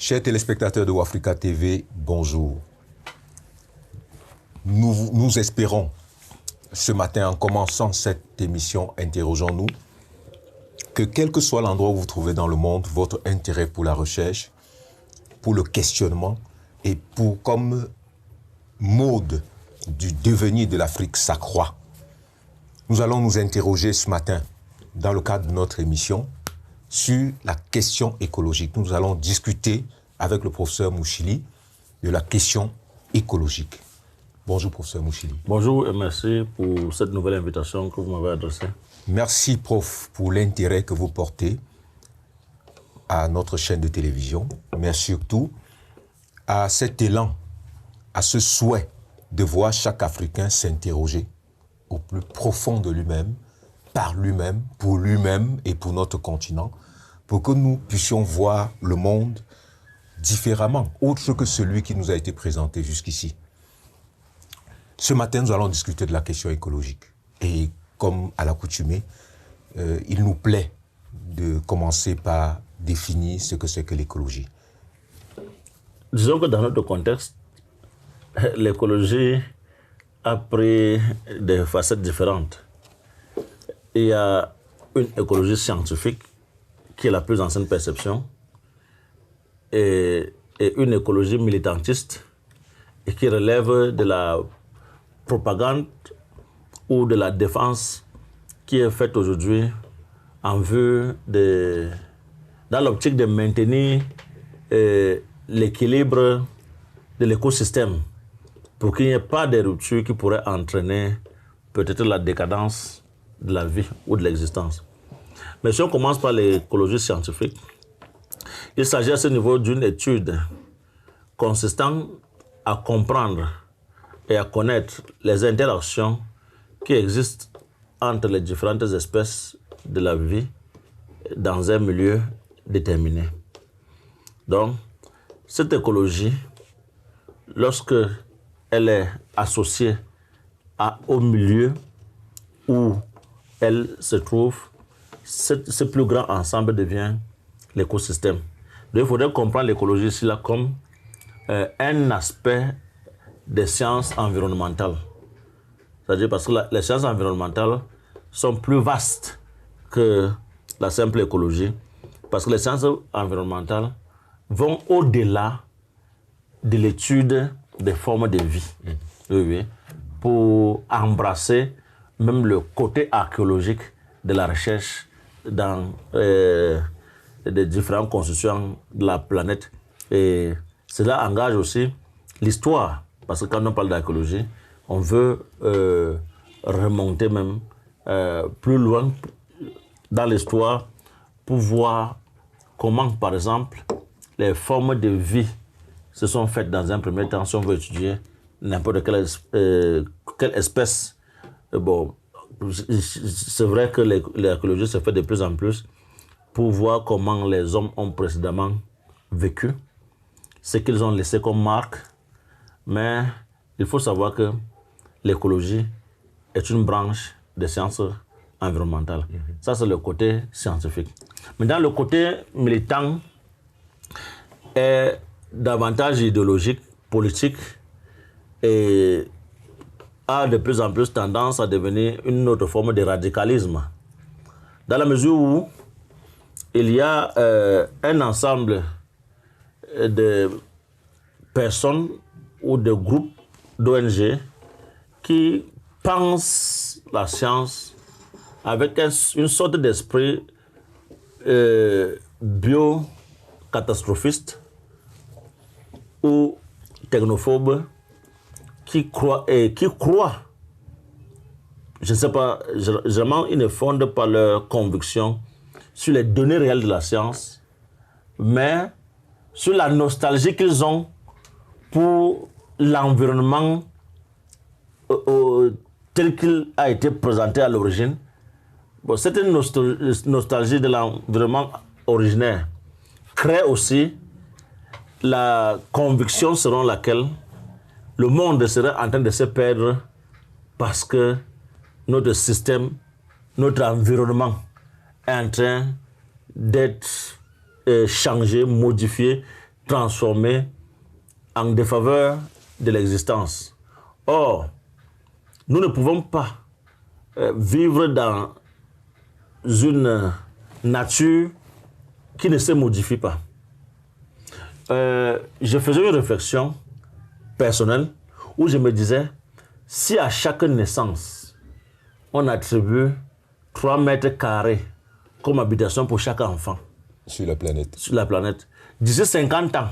Chers téléspectateurs de Wafrica TV, bonjour. Nous espérons, ce matin, en commençant cette émission Interrogeons-nous, que quel que soit l'endroit où vous vous trouvez dans le monde, votre intérêt pour la recherche, pour le questionnement et pour comme mode du devenir de l'Afrique s'accroît. Nous allons nous interroger ce matin, dans le cadre de notre émission, sur la question écologique. Nous allons discuter avec le professeur Mouchili de la question écologique. Bonjour professeur Mouchili. Bonjour et merci pour cette nouvelle invitation que vous m'avez adressée. Merci prof pour l'intérêt que vous portez à notre chaîne de télévision, mais surtout à cet élan, à ce souhait de voir chaque Africain s'interroger au plus profond de lui-même, par lui-même, pour lui-même et pour notre continent, pour que nous puissions voir le monde différemment, autre que celui qui nous a été présenté jusqu'ici. Ce matin, nous allons discuter de la question écologique. Et comme à l'accoutumée, il nous plaît de commencer par définir ce que c'est que l'écologie. Disons que dans notre contexte, l'écologie a pris des facettes différentes. Il y a une écologie scientifique qui est la plus ancienne perception et une écologie militantiste et qui relève de la propagande ou de la défense qui est faite aujourd'hui en vue dans l'optique de maintenir l'équilibre de l'écosystème pour qu'il n'y ait pas de ruptures qui pourraient entraîner peut-être la décadence de la vie ou de l'existence. Mais si on commence par l'écologie scientifique, il s'agit à ce niveau d'une étude consistant à comprendre et à connaître les interactions qui existent entre les différentes espèces de la vie dans un milieu déterminé. Donc, cette écologie, lorsque elle est associée au milieu où elle se trouve, ce plus grand ensemble devient l'écosystème. Donc, il faudrait comprendre l'écologie ici là comme un aspect des sciences environnementales. C'est-à-dire parce que les sciences environnementales sont plus vastes que la simple écologie, parce que les sciences environnementales vont au-delà de l'étude des formes de vie, oui, pour embrasser même le côté archéologique de la recherche dans les différents constituants de la planète. Et cela engage aussi l'histoire, parce que quand on parle d'archéologie, on veut remonter même plus loin dans l'histoire pour voir comment, par exemple, les formes de vie se sont faites dans un premier temps, si on veut étudier n'importe quelle espèce. Bon, c'est vrai que l'archéologie se fait de plus en plus pour voir comment les hommes ont précédemment vécu, ce qu'ils ont laissé comme marque, mais il faut savoir que l'écologie est une branche des sciences environnementales. Ça, c'est le côté scientifique. Maintenant, le côté militant est davantage idéologique, politique, et a de plus en plus tendance à devenir une autre forme de radicalisme. Dans la mesure où il y a un ensemble de personnes ou de groupes d'ONG qui pensent la science avec une sorte d'esprit bio-catastrophiste ou technophobe qui croient, je ne sais pas, généralement ils ne fondent pas leurs convictions sur les données réelles de la science, mais sur la nostalgie qu'ils ont pour l'environnement tel qu'il a été présenté à l'origine. Bon, cette nostalgie de l'environnement originaire crée aussi la conviction selon laquelle le monde serait en train de se perdre parce que notre système, notre environnement est en train d'être changé, modifié, transformer en défaveur de l'existence. Or, nous ne pouvons pas vivre dans une nature qui ne se modifie pas. Je faisais une réflexion personnelle où je me disais, si à chaque naissance, on attribue 3 mètres carrés comme habitation pour chaque enfant sur la planète, d'ici 50 ans,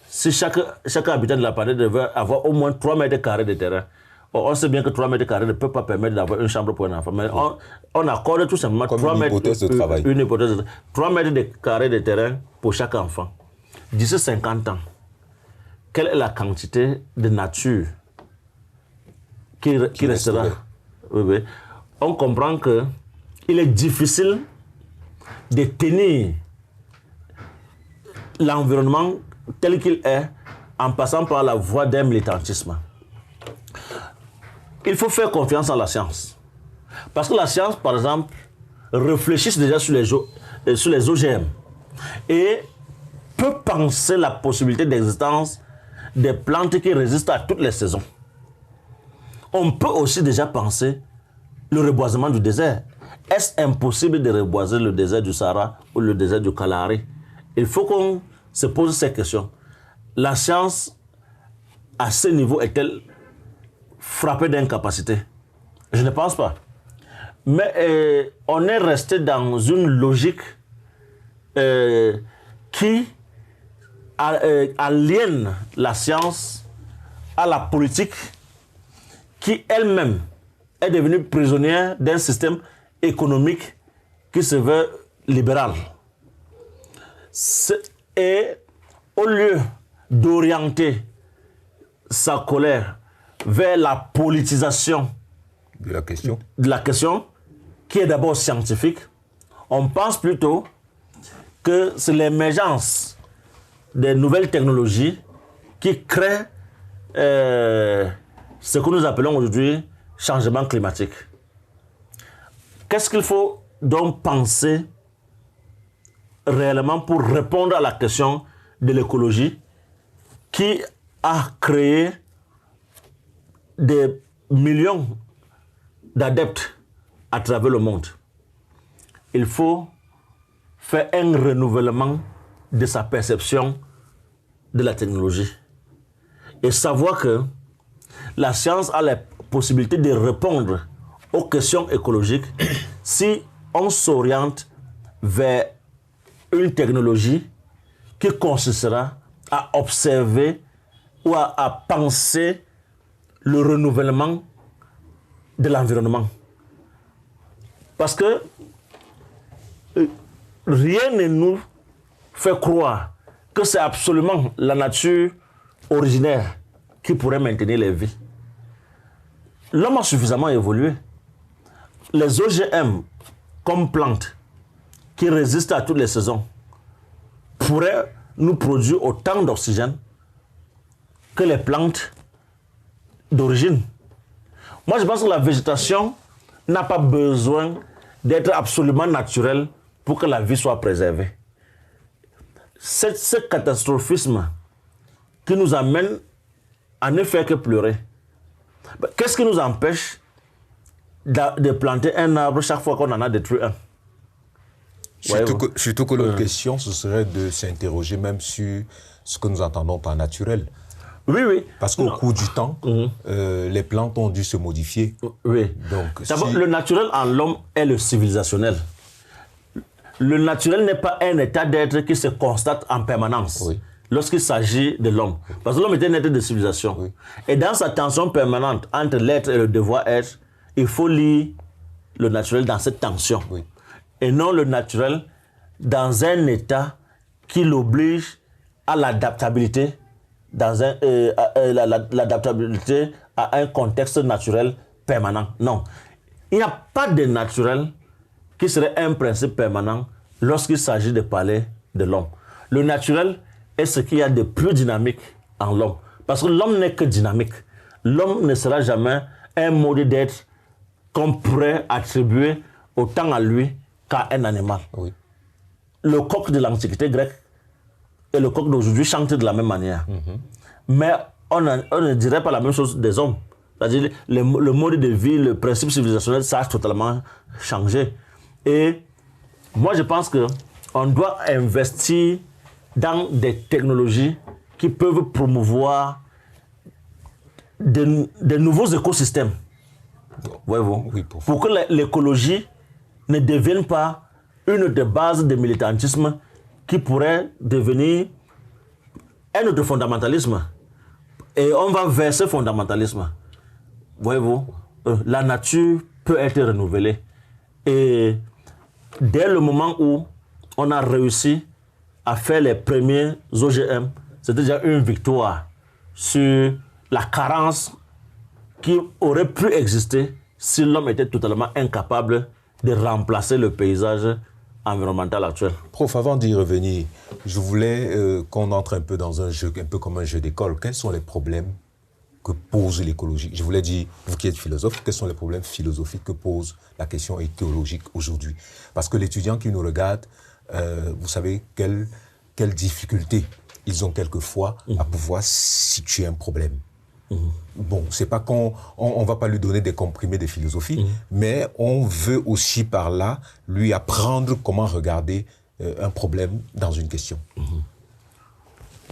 si chaque habitant de la planète devait avoir au moins 3 mètres carrés de terrain, on sait bien que 3 mètres carrés ne peut pas permettre d'avoir une chambre pour un enfant, mais on accorde tout simplement comme 3 mètres de travail. Une hypothèse de 3 mètres carrés de terrain pour chaque enfant. D'ici 50 ans, quelle est la quantité de nature qui restera? Oui. On comprend qu'il est difficile de tenir l'environnement tel qu'il est en passant par la voie d'un militantisme. Il faut faire confiance en la science. Parce que la science, par exemple, réfléchit déjà sur les OGM et peut penser la possibilité d'existence des plantes qui résistent à toutes les saisons. On peut aussi déjà penser le reboisement du désert. Est-ce impossible de reboiser le désert du Sahara ou le désert du Kalahari? Il faut qu'on se pose ces questions. La science, à ce niveau, est-elle frappée d'incapacité? Je ne pense pas. Mais on est resté dans une logique qui aliène la science à la politique qui elle-même est devenue prisonnière d'un système économique qui se veut libéral. Et au lieu d'orienter sa colère vers la politisation de la question, qui est d'abord scientifique, on pense plutôt que c'est l'émergence des nouvelles technologies qui créent ce que nous appelons aujourd'hui changement climatique. Qu'est-ce qu'il faut donc penser réellement pour répondre à la question de l'écologie qui a créé des millions d'adeptes à travers le monde? Il faut faire un renouvellement de sa perception de la technologie et savoir que la science a la possibilité de répondre aux questions écologiques si on s'oriente vers une technologie qui consistera à observer ou à penser le renouvellement de l'environnement. Parce que rien ne nous fait croire que c'est absolument la nature originaire qui pourrait maintenir les vies. L'homme a suffisamment évolué. Les OGM, comme plantes, qui résistent à toutes les saisons, pourraient nous produire autant d'oxygène que les plantes d'origine. Moi, je pense que la végétation n'a pas besoin d'être absolument naturelle pour que la vie soit préservée. C'est ce catastrophisme qui nous amène à ne faire que pleurer. Qu'est-ce qui nous empêche de planter un arbre chaque fois qu'on en a détruit un? Surtout que l'autre question, ce serait de s'interroger même sur ce que nous entendons par naturel. Oui. Parce qu'au cours du temps, les plantes ont dû se modifier. Oui. D'abord, le naturel en l'homme est le civilisationnel. Le naturel n'est pas un état d'être qui se constate en permanence lorsqu'il s'agit de l'homme. Parce que l'homme est un être de civilisation. Et dans sa tension permanente entre l'être et le devoir-être, il faut lire le naturel dans cette tension. Et non le naturel dans un état qui l'oblige à l'adaptabilité l'adaptabilité à un contexte naturel permanent. Non. Il n'y a pas de naturel qui serait un principe permanent lorsqu'il s'agit de parler de l'homme. Le naturel est ce qu'il y a de plus dynamique en l'homme. Parce que l'homme n'est que dynamique. L'homme ne sera jamais un mode d'être qu'on pourrait attribuer autant à lui qu'à un animal. Le coq de l'Antiquité grecque et le coq d'aujourd'hui chantent de la même manière. Mais on ne dirait pas la même chose des hommes. C'est-à-dire le mode de vie, le principe civilisationnel, ça a totalement changé. Et moi, je pense qu'on doit investir dans des technologies qui peuvent promouvoir de nouveaux écosystèmes. Voyez-vous, Oui, pour que l'écologie ne devienne pas une des bases du militantisme qui pourrait devenir un autre fondamentalisme. Et on va vers ce fondamentalisme. Voyez-vous, la nature peut être renouvelée. Et dès le moment où on a réussi à faire les premiers OGM, c'était déjà une victoire sur la carence qui aurait pu exister si l'homme était totalement incapable de remplacer le paysage environnemental actuel. Prof, avant d'y revenir, je voulais qu'on entre un peu dans un jeu, un peu comme un jeu d'école. Quels sont les problèmes que pose l'écologie? Je voulais dire, vous qui êtes philosophe, quels sont les problèmes philosophiques que pose la question écologique aujourd'hui? Parce que l'étudiant qui nous regarde, vous savez quelles difficultés ils ont quelquefois à pouvoir situer un problème. Bon, c'est pas qu'on va pas lui donner des comprimés de philosophie, mais on veut aussi par là lui apprendre comment regarder un problème dans une question.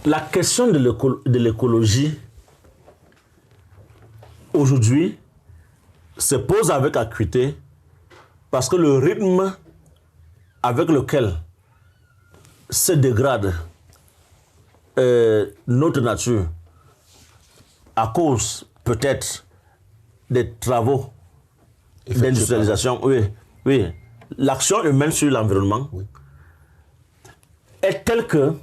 La question de l'écologie aujourd'hui se pose avec acuité parce que le rythme avec lequel se dégrade notre nature à cause peut-être des travaux d'industrialisation, oui, l'action humaine sur l'environnement est telle que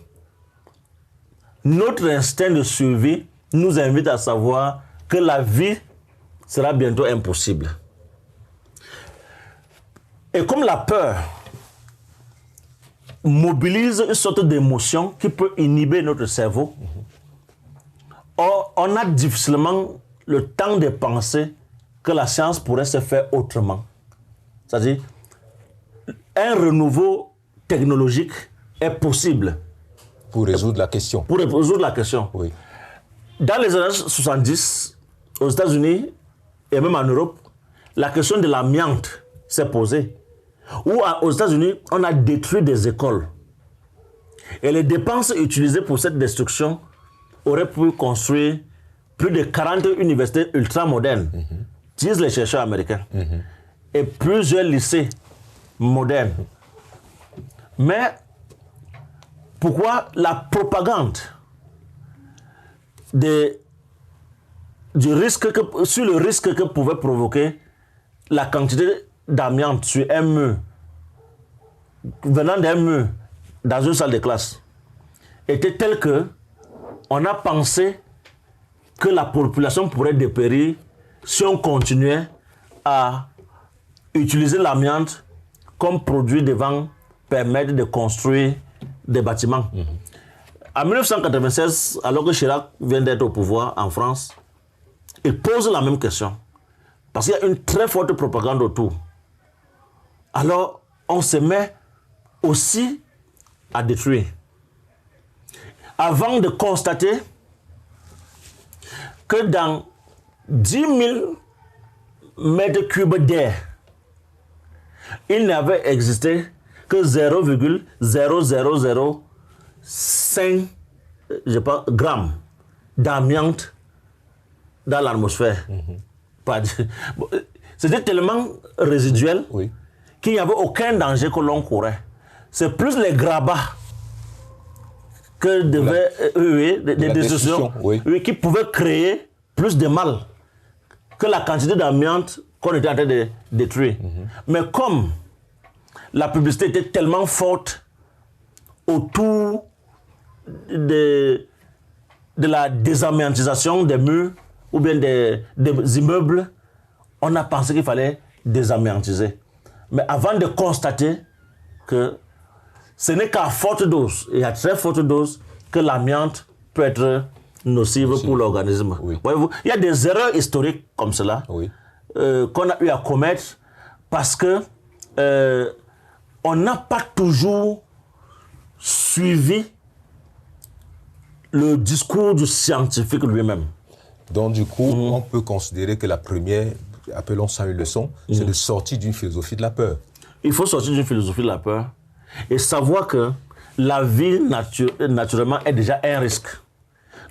notre instinct de survie nous invite à savoir que la vie sera bientôt impossible. Et comme la peur mobilise une sorte d'émotion qui peut inhiber notre cerveau, on a difficilement le temps de penser que la science pourrait se faire autrement. C'est-à-dire, un renouveau technologique est possible. Pour résoudre la question. Pour résoudre la question. Oui. Dans les années 70, aux États-Unis et même en Europe, la question de l'amiante s'est posée. Où aux États-Unis, on a détruit des écoles. Et les dépenses utilisées pour cette destruction auraient pu construire plus de 40 universités ultramodernes, disent les chercheurs américains, et plusieurs lycées modernes. Mais pourquoi la propagande sur le risque que pouvait provoquer la quantité d'amiante sur un mur, venant d'un mur dans une salle de classe, était telle que on a pensé que la population pourrait dépérir si on continuait à utiliser l'amiante comme produit devant permettre de construire des bâtiments. En 1996, alors que Chirac vient d'être au pouvoir en France, il pose la même question. Parce qu'il y a une très forte propagande autour. Alors, on se met aussi à détruire. Avant de constater que dans 10 000 mètres cubes d'air, il n'avait existé que 0,0005 grammes d'amiante dans l'atmosphère. C'était tellement résiduel qu'il n'y avait aucun danger que l'on courait. C'est plus les grabats que des destructions qui pouvaient créer plus de mal que la quantité d'amiante qu'on était en train de détruire. Mais comme la publicité était tellement forte autour de la désamiantisation des murs ou bien des immeubles, on a pensé qu'il fallait désamiantiser. Mais avant de constater que ce n'est qu'à forte dose, et à très forte dose, que l'amiante peut être nocive pour l'organisme. Voyez-vous, il y a des erreurs historiques comme cela qu'on a eu à commettre parce que on n'a pas toujours suivi le discours du scientifique lui-même. Donc, du coup, on peut considérer que la première, appelons ça une leçon, c'est de sortir d'une philosophie de la peur. Il faut sortir d'une philosophie de la peur et savoir que la vie, naturellement, est déjà un risque.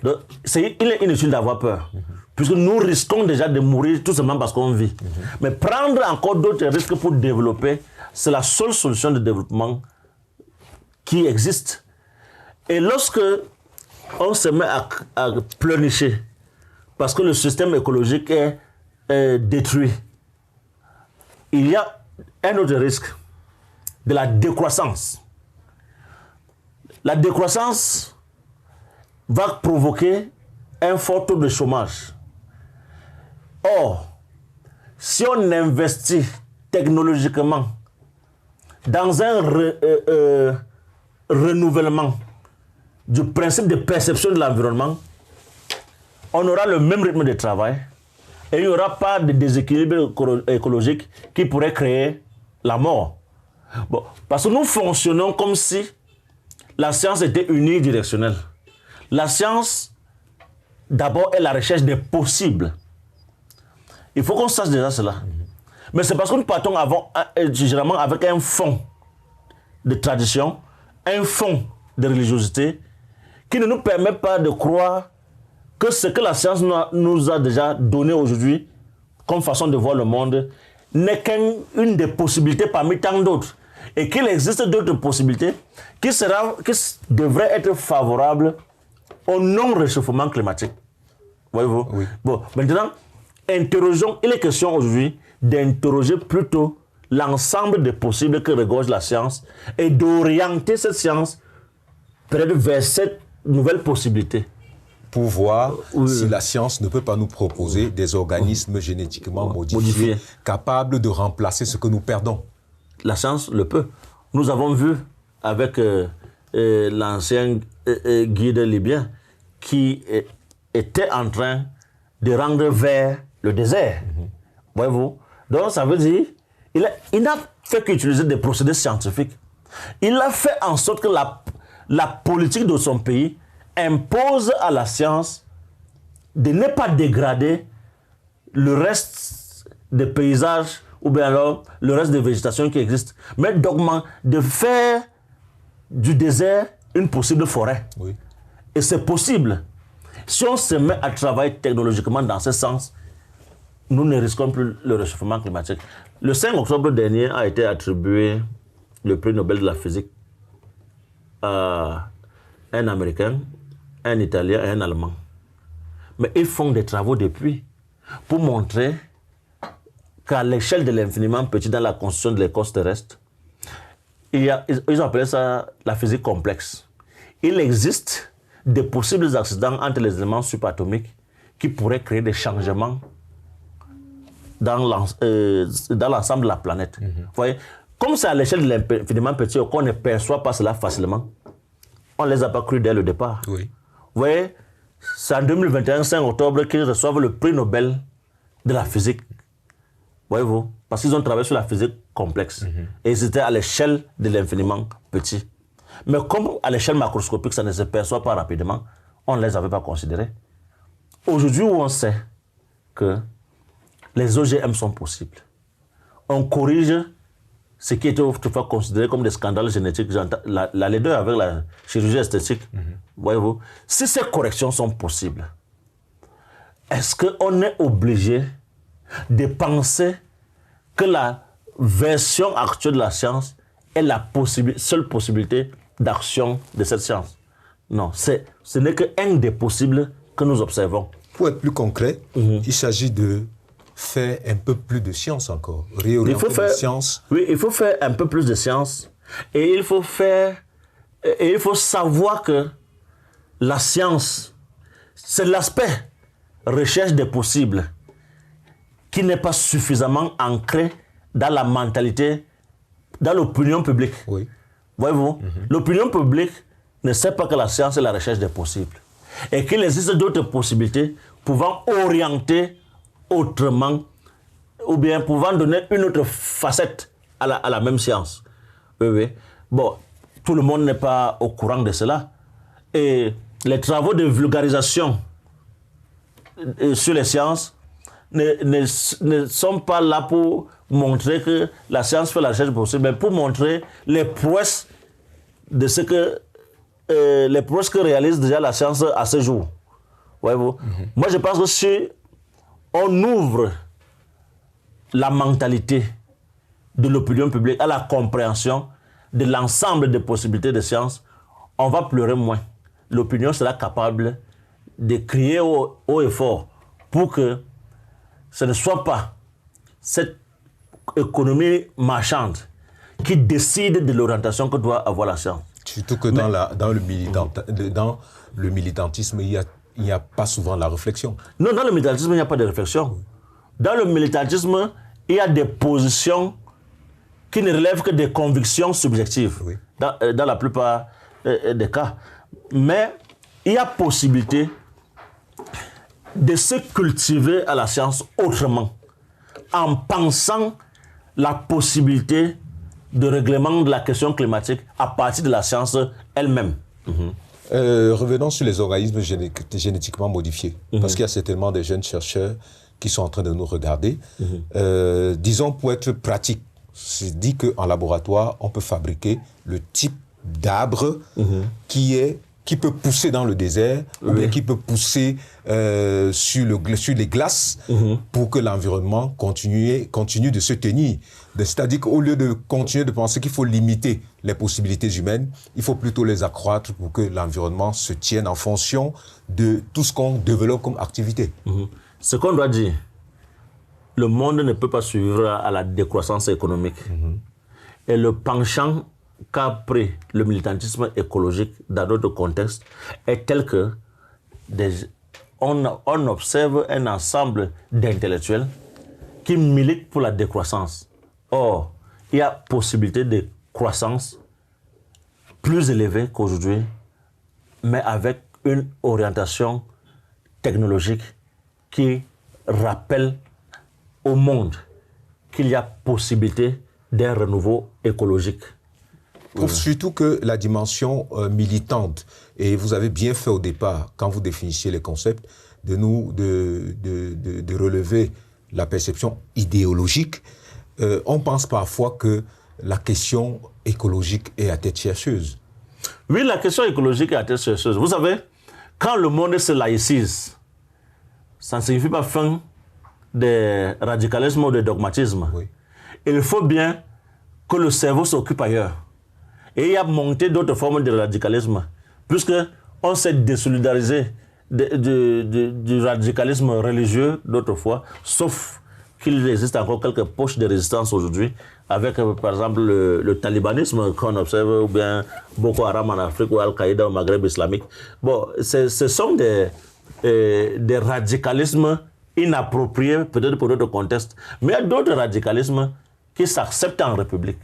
Donc, il est inutile d'avoir peur, puisque nous risquons déjà de mourir tout simplement parce qu'on vit. Mais prendre encore d'autres risques pour développer, c'est la seule solution de développement qui existe. Et lorsque on se met à pleurnicher, parce que le système écologique est détruit, il y a un autre risque de la décroissance. La décroissance va provoquer un fort taux de chômage. Or, si on investit technologiquement dans un renouvellement du principe de perception de l'environnement, on aura le même rythme de travail et il n'y aura pas de déséquilibre écologique qui pourrait créer la mort. Bon, parce que nous fonctionnons comme si la science était unidirectionnelle. La science, d'abord, est la recherche des possibles. Il faut qu'on sache déjà cela. Mais c'est parce que nous partons généralement avec un fond de tradition, un fond de religiosité, qui ne nous permet pas de croire que ce que la science nous a déjà donné aujourd'hui, comme façon de voir le monde, n'est qu'une des possibilités parmi tant d'autres. Et qu'il existe d'autres possibilités qui devraient être favorables au non-réchauffement climatique. Voyez-vous? Oui. Bon, maintenant, interrogeons, il est question aujourd'hui d'interroger plutôt l'ensemble des possibles que regorge la science et d'orienter cette science peut-être vers cette nouvelle possibilité. Pour voir si la science ne peut pas nous proposer des organismes génétiquement modifiés capables de remplacer ce que nous perdons. La science le peut. Nous avons vu avec l'ancien guide libyen qui était en train de rendre vert le désert. Voyez-vous? Donc ça veut dire il n'a fait qu'utiliser des procédés scientifiques. Il a fait en sorte que la politique de son pays impose à la science de ne pas dégrader le reste des paysages ou bien alors le reste des végétations qui existent, mais de faire du désert une possible forêt. Oui. Et c'est possible. Si on se met à travailler technologiquement dans ce sens, nous ne risquons plus le réchauffement climatique. Le 5 octobre dernier a été attribué le prix Nobel de la physique à un Américain, un Italien et un Allemand. Mais ils font des travaux depuis pour montrer qu'à l'échelle de l'infiniment petit dans la construction de l'écorce terrestre, ils ont appelé ça la physique complexe. Il existe des possibles accidents entre les éléments subatomiques qui pourraient créer des changements dans l'ensemble de la planète. Vous voyez, comme c'est à l'échelle de l'infiniment petit qu'on ne perçoit pas cela facilement, on ne les a pas cru dès le départ. Oui. Vous voyez, c'est en 2021, 5 octobre, qu'ils reçoivent le prix Nobel de la physique. Voyez-vous? Parce qu'ils ont travaillé sur la physique complexe. Et c'était à l'échelle de l'infiniment petit. Mais comme à l'échelle macroscopique, ça ne se perçoit pas rapidement, on ne les avait pas considérés. Aujourd'hui, où on sait que les OGM sont possibles, on corrige ce qui était autrefois considéré comme des scandales génétiques, la laideur avec la chirurgie esthétique. Voyez-vous? Si ces corrections sont possibles, est-ce qu'on est obligé de penser que la version actuelle de la science est la seule possibilité d'action de cette science? Non, ce n'est qu'un des possibles que nous observons. Pour être plus concret, il s'agit de faire un peu plus de science encore, réorienter la science. Oui, il faut faire un peu plus de science et il faut savoir que la science, c'est l'aspect recherche des possibles qui n'est pas suffisamment ancré dans la mentalité, dans l'opinion publique. Oui. Voyez-vous, l'opinion publique ne sait pas que la science est la recherche des possibles et qu'il existe d'autres possibilités pouvant orienter autrement ou bien pouvant donner une autre facette à la même science. Oui, oui. Bon, tout le monde n'est pas au courant de cela. Et les travaux de vulgarisation sur les sciences ne sont pas là pour montrer que la science fait la recherche possible, mais pour montrer les prouesses de ce que les prouesses que réalise déjà la science à ce jour. Voyez-vous? Moi, je pense que si on ouvre la mentalité de l'opinion publique à la compréhension de l'ensemble des possibilités de science, on va pleurer moins. L'opinion sera capable de crier haut et fort pour que ce ne soit pas cette économie marchande qui décide de l'orientation que doit avoir la science. Surtout que dans le militantisme, il n'y a pas souvent la réflexion. Non, dans le militantisme, il n'y a pas de réflexion. Dans le militantisme, il y a des positions qui ne relèvent que des convictions subjectives, oui, dans la plupart des cas. Mais il y a possibilité de se cultiver à la science autrement, en pensant la possibilité de règlement de la question climatique à partir de la science elle-même. Revenons sur les organismes génétiquement modifiés, parce qu'il y a certainement des jeunes chercheurs qui sont en train de nous regarder. Disons, pour être pratique, c'est dit qu'en laboratoire, on peut fabriquer le type d'arbre qui peut pousser dans le désert, ou bien qui peut pousser sur les glaces pour que l'environnement continue de se tenir. C'est-à-dire qu'au lieu de continuer de penser qu'il faut limiter les possibilités humaines, il faut plutôt les accroître pour que l'environnement se tienne en fonction de tout ce qu'on développe comme activité. Ce qu'on doit dire, le monde ne peut pas suivre à la décroissance économique. Et le penchant qu'a pris le militantisme écologique dans d'autres contextes est tel que on observe un ensemble d'intellectuels qui militent pour la décroissance. Or, il y a possibilité de croissance plus élevée qu'aujourd'hui, mais avec une orientation technologique qui rappelle au monde qu'il y a possibilité d'un renouveau écologique. Surtout que la dimension militante, et vous avez bien fait au départ, quand vous définissiez les concepts, de relever la perception idéologique, on pense parfois que la question écologique est à tête chercheuse. Oui, la question écologique est à tête chercheuse. Vous savez, quand le monde se laïcise, ça ne signifie pas fin des radicalismes ou des dogmatismes. Oui. Il faut bien que le cerveau s'occupe ailleurs. Et il y a monté d'autres formes de radicalisme, puisque on s'est désolidarisé du radicalisme religieux d'autrefois, sauf qu'il existe encore quelques poches de résistance aujourd'hui, avec par exemple le talibanisme qu'on observe, ou bien Boko Haram en Afrique, ou Al-Qaïda au Maghreb islamique. Bon, ce sont des radicalismes inappropriés, peut-être pour d'autres contextes, mais il y a d'autres radicalismes qui s'acceptent en République.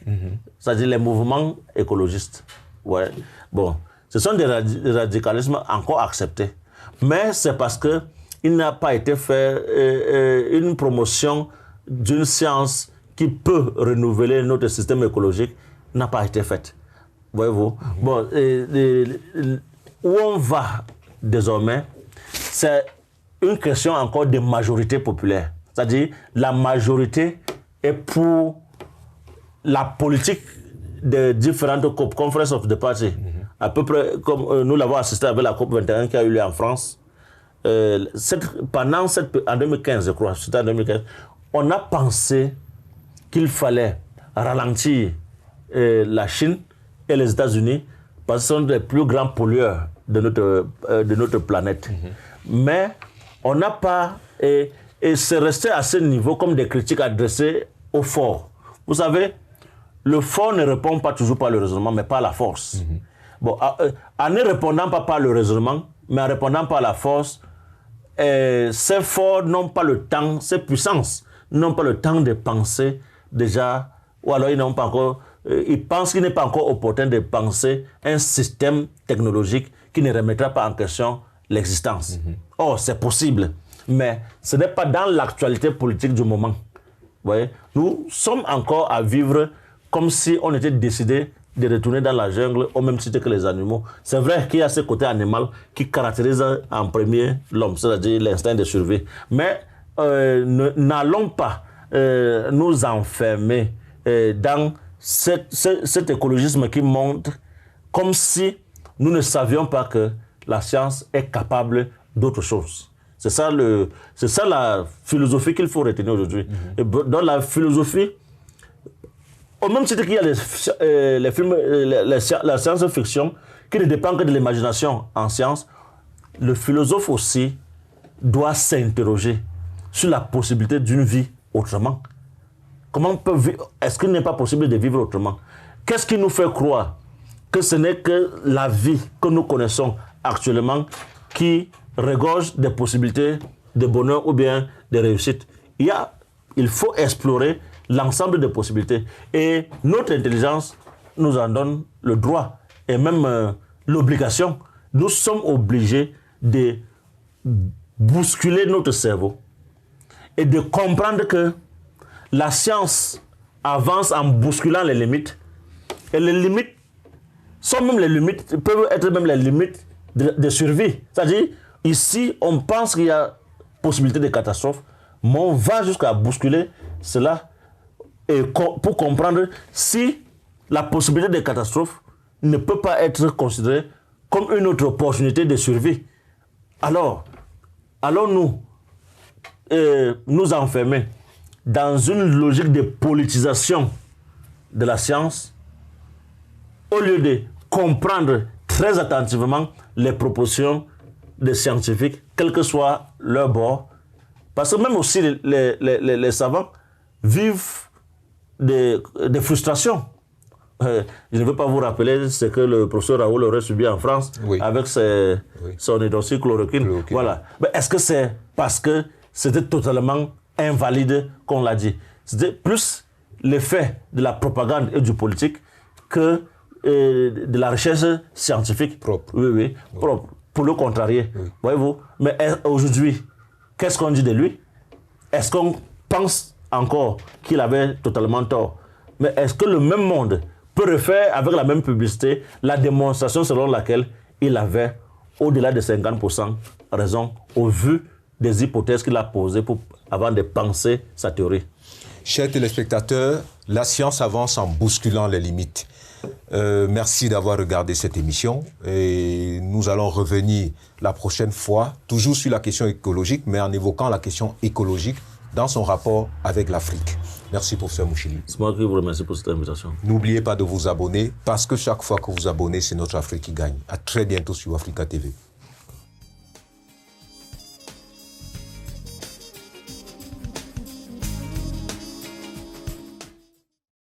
C'est-à-dire les mouvements écologistes. Ouais. Bon, ce sont des radicalismes encore acceptés. Mais c'est parce qu'il n'a pas été fait une promotion d'une science qui peut renouveler notre système écologique, n'a pas été faite. Voyez-vous? Bon, où on va désormais, c'est une question encore de majorité populaire. C'est-à-dire la majorité est pour la politique des différentes COP, Conference of the Party, à peu près comme nous l'avons assisté avec la COP 21 qui a eu lieu en France. En 2015, je crois, c'était en 2015, on a pensé qu'il fallait ralentir la Chine et les États-Unis parce que ce sont les plus grands pollueurs de notre planète. Mais on n'a pas... Et c'est resté à ce niveau comme des critiques adressées au fort. Vous savez, le fort ne répond pas toujours par le raisonnement, mais par la force. Bon, en ne répondant pas par le raisonnement, mais en répondant par la force, ces forts n'ont pas le temps, ces puissances n'ont pas le temps de penser déjà, ou alors ils n'ont pas encore, ils pensent qu'il n'est pas encore opportun de penser un système technologique qui ne remettra pas en question l'existence. Or, c'est possible, mais ce n'est pas dans l'actualité politique du moment. Vous voyez? Nous sommes encore à vivre comme si on était décidé de retourner dans la jungle au même titre que les animaux. C'est vrai qu'il y a ce côté animal qui caractérise en premier l'homme, c'est-à-dire l'instinct de survie. Mais n'allons pas nous enfermer dans cet écologisme qui montre comme si nous ne savions pas que la science est capable d'autre chose. C'est ça la philosophie qu'il faut retenir aujourd'hui. Et dans la philosophie, au même titre qu'il y a les films, la science-fiction, qui ne dépend que de l'imagination en science, le philosophe aussi doit s'interroger sur la possibilité d'une vie autrement. Est-ce qu'il n'est pas possible de vivre autrement? Qu'est-ce qui nous fait croire que ce n'est que la vie que nous connaissons actuellement qui regorge des possibilités de bonheur ou bien de réussite? Il faut explorer l'ensemble des possibilités. Et notre intelligence nous en donne le droit et même l'obligation. Nous sommes obligés de bousculer notre cerveau et de comprendre que la science avance en bousculant les limites. Et les limites peuvent être même les limites de survie. C'est-à-dire, ici, on pense qu'il y a possibilité de catastrophe, mais on va jusqu'à bousculer cela et pour comprendre si la possibilité de catastrophe ne peut pas être considérée comme une autre opportunité de survie. Alors, allons-nous nous enfermer dans une logique de politisation de la science au lieu de comprendre très attentivement les propositions des scientifiques, quel que soit leur bord? Parce que même aussi les savants vivent des frustrations. Je ne veux pas vous rappeler ce que le professeur Raoul aurait subi en France avec son hydroxychloroquine. Voilà. Mais est-ce que c'est parce que c'était totalement invalide qu'on l'a dit? C'était plus l'effet de la propagande et du politique que de la recherche scientifique. Propre. Oui, propre. Pour le contrarier. Voyez-vous? Mais aujourd'hui, qu'est-ce qu'on dit de lui? Est-ce qu'on pense encore qu'il avait totalement tort? Mais est-ce que le même monde peut refaire avec la même publicité la démonstration selon laquelle il avait au-delà de 50% raison au vu des hypothèses qu'il a posées avant de penser sa théorie? Chers téléspectateurs, la science avance en bousculant les limites. Merci d'avoir regardé cette émission et nous allons revenir la prochaine fois, toujours sur la question écologique, mais en évoquant la question écologique dans son rapport avec l'Afrique. Merci, professeur Mouchili. C'est moi qui vous remercie pour cette invitation. N'oubliez pas de vous abonner, parce que chaque fois que vous abonnez, c'est notre Afrique qui gagne. À très bientôt sur Africa TV.